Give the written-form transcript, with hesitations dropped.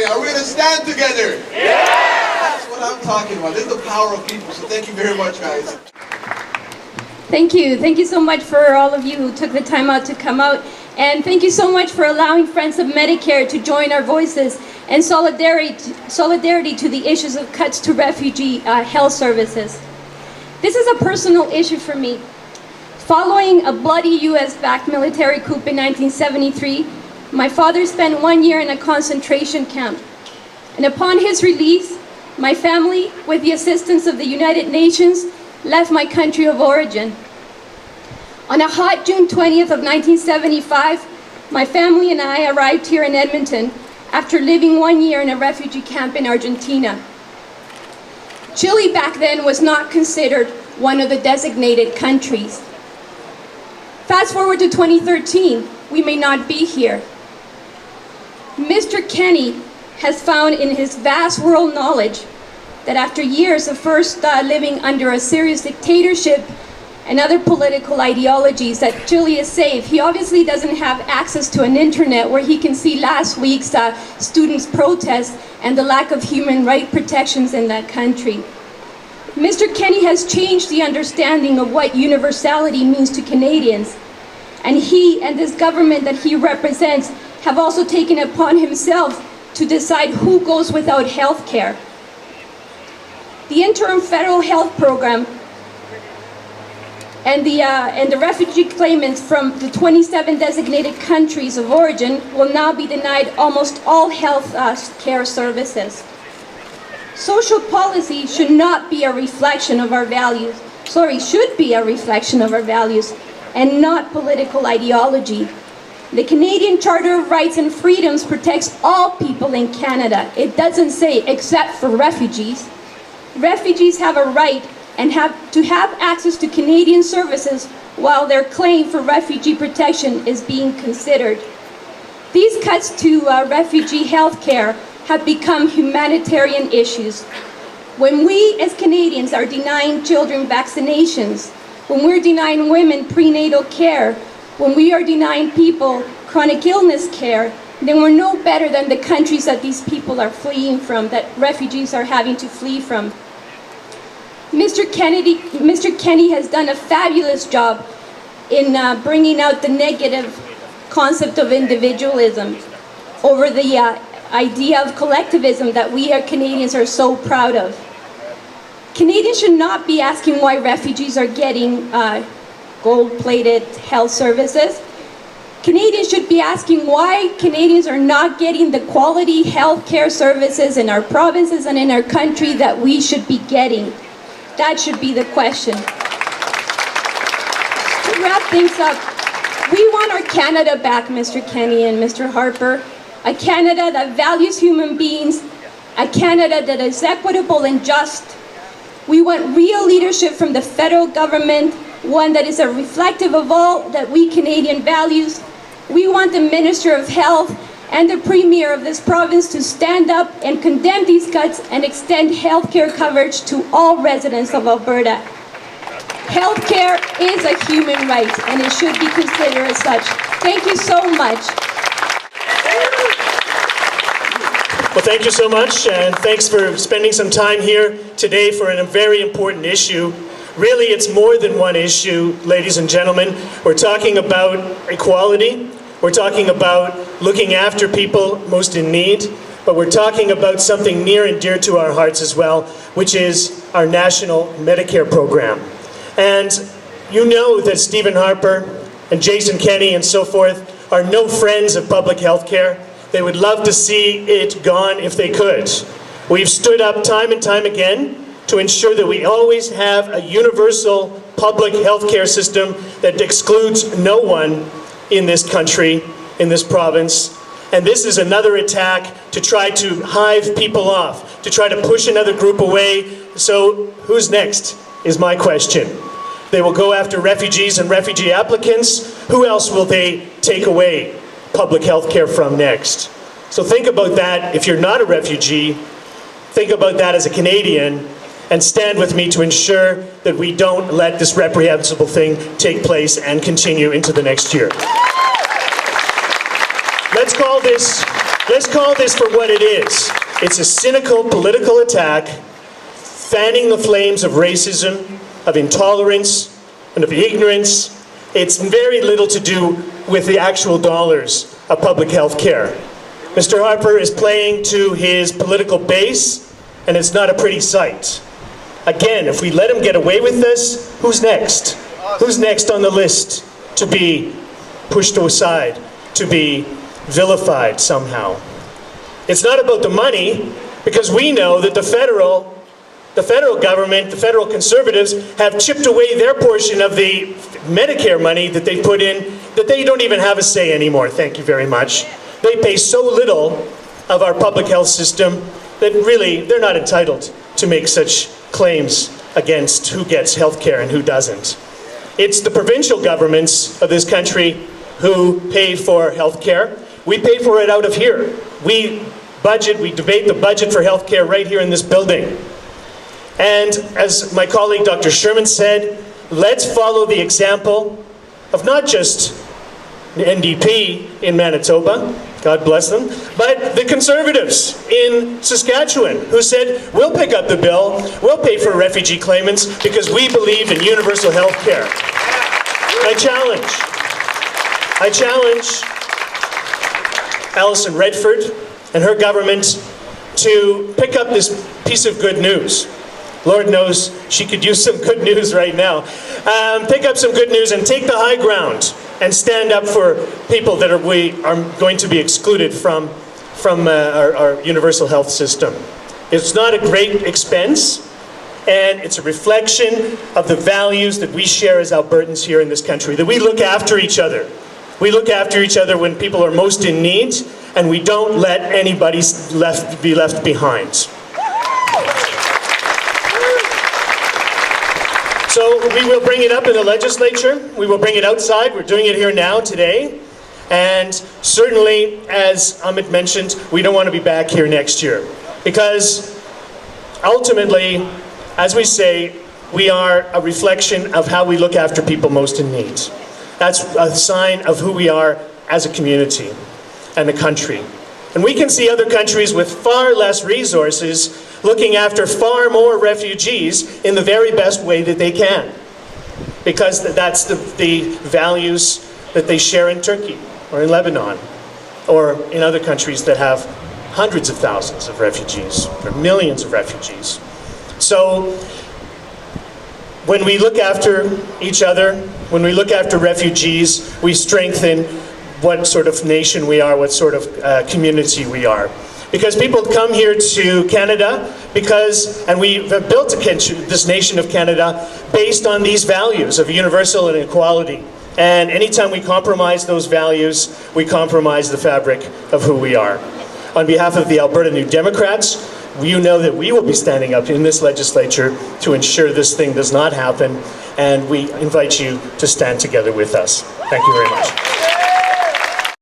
Are we going to stand together? Yeah! That's what I'm talking about. This is the power of people. So thank you very much, guys. Thank you. Thank you so much for all of you who took the time out to come out. And thank you so much for allowing Friends of Medicare to join our voices and solidarity to the issues of cuts to refugee health services. This is a personal issue for me. Following a bloody US-backed military coup in 1973, my father spent 1 year in a concentration camp. And upon his release, my family, with the assistance of the United Nations, left my country of origin. On a hot June 20th of 1975, my family and I arrived here in Edmonton after living 1 year in a refugee camp in Argentina. Chile back then was not considered one of the designated countries. Fast forward to 2013, we may not be here. Mr. Kenny has found in his vast world knowledge that after years of first living under a serious dictatorship and other political ideologies, that Chile is safe. He obviously doesn't have access to an internet where he can see last week's students' protests and the lack of human rights protections in that country. Mr. Kenny has changed the understanding of what universality means to Canadians, and he and this government that he represents have also taken upon himself to decide who goes without health care. The interim federal health program and the refugee claimants from the 27 designated countries of origin will now be denied almost all health care services. Social policy should not be a reflection of our values, should be a reflection of our values and not political ideology. The Canadian Charter of Rights and Freedoms protects all people in Canada. It doesn't say except for refugees. Refugees have a right and have access to Canadian services while their claim for refugee protection is being considered. These cuts to refugee health care have become humanitarian issues. When we as Canadians are denying children vaccinations, when we're denying women prenatal care, when we are denying people chronic illness care, then we're no better than the countries that these people are fleeing from, that refugees are having to flee from. Mr. Kenny has done a fabulous job in bringing out the negative concept of individualism over the idea of collectivism that we as Canadians are so proud of. Canadians should not be asking why refugees are getting gold-plated health services. Canadians should be asking why Canadians are not getting the quality health care services in our provinces and in our country that we should be getting. That should be the question. To wrap things up, we want our Canada back, Mr. Kenny and Mr. Harper. A Canada that values human beings, a Canada that is equitable and just. We want real leadership from the federal government, one that is reflective of all that we Canadian values. We want the Minister of Health and the Premier of this province to stand up and condemn these cuts and extend health care coverage to all residents of Alberta. Health care is a human right and it should be considered as such. Thank you so much. Well, thank you so much, and thanks for spending some time here today for a very important issue. Really, it's more than one issue, ladies and gentlemen. We're talking about equality. We're talking about looking after people most in need, but we're talking about something near and dear to our hearts as well, which is our national Medicare program. And you know that Stephen Harper and Jason Kenney and so forth are no friends of public health care. They would love to see it gone if they could. We've stood up time and time again to ensure that we always have a universal public health care system that excludes no one in this country, in this province. And this is another attack to try to hive people off, to try to push another group away. So who's next is my question. They will go after refugees and refugee applicants. Who else will they take away public health care from next? So think about that. If you're not a refugee, think about that as a Canadian, and stand with me to ensure that we don't let this reprehensible thing take place and continue into the next year. Let's call this Let's call this for what it is. It's a cynical political attack, fanning the flames of racism, of intolerance, and of ignorance. It's very little to do with the actual dollars of public health care. Mr. Harper is playing to his political base, and it's not a pretty sight. Again, if we let him get away with this, who's next? Who's next on the list to be pushed aside, to be vilified somehow? It's not about the money, because we know that the federal government, the federal Conservatives, have chipped away their portion of the Medicare money that they put in, that they don't even have a say anymore, thank you very much. They pay so little of our public health system that really they're not entitled to make such claims against who gets health care and who doesn't. It's the provincial governments of this country who pay for health care. We pay for it out of here. We debate the budget for health care right here in this building. And as my colleague Dr. Sherman said, let's follow the example of not just the NDP in Manitoba, God bless them, but the Conservatives in Saskatchewan who said, we'll pick up the bill, we'll pay for refugee claimants because we believe in universal health care. I challenge Alison Redford and her government to pick up this piece of good news. Lord knows she could use some good news right now. Pick up some good news and take the high ground and stand up for people that are going to be excluded from our universal health system. It's not a great expense, and it's a reflection of the values that we share as Albertans here in this country, that we look after each other. We look after each other when people are most in need, and we don't let anybody be left behind. So we will bring it up in the legislature. We will bring it outside. We're doing it here now today. And certainly, as Amit mentioned, we don't want to be back here next year. Because ultimately, as we say, we are a reflection of how we look after people most in need. That's a sign of who we are as a community and a country. And we can see other countries with far less resources looking after far more refugees in the very best way that they can. Because that's the values that they share in Turkey or in Lebanon or in other countries that have hundreds of thousands of refugees or millions of refugees. So when we look after each other, when we look after refugees, we strengthen what sort of nation we are, what sort of community we are. Because people come here to Canada and we have built this nation of Canada based on these values of universal and equality. And anytime we compromise those values, we compromise the fabric of who we are. On behalf of the Alberta New Democrats, you know that we will be standing up in this legislature to ensure this thing does not happen, and we invite you to stand together with us. Thank you very much.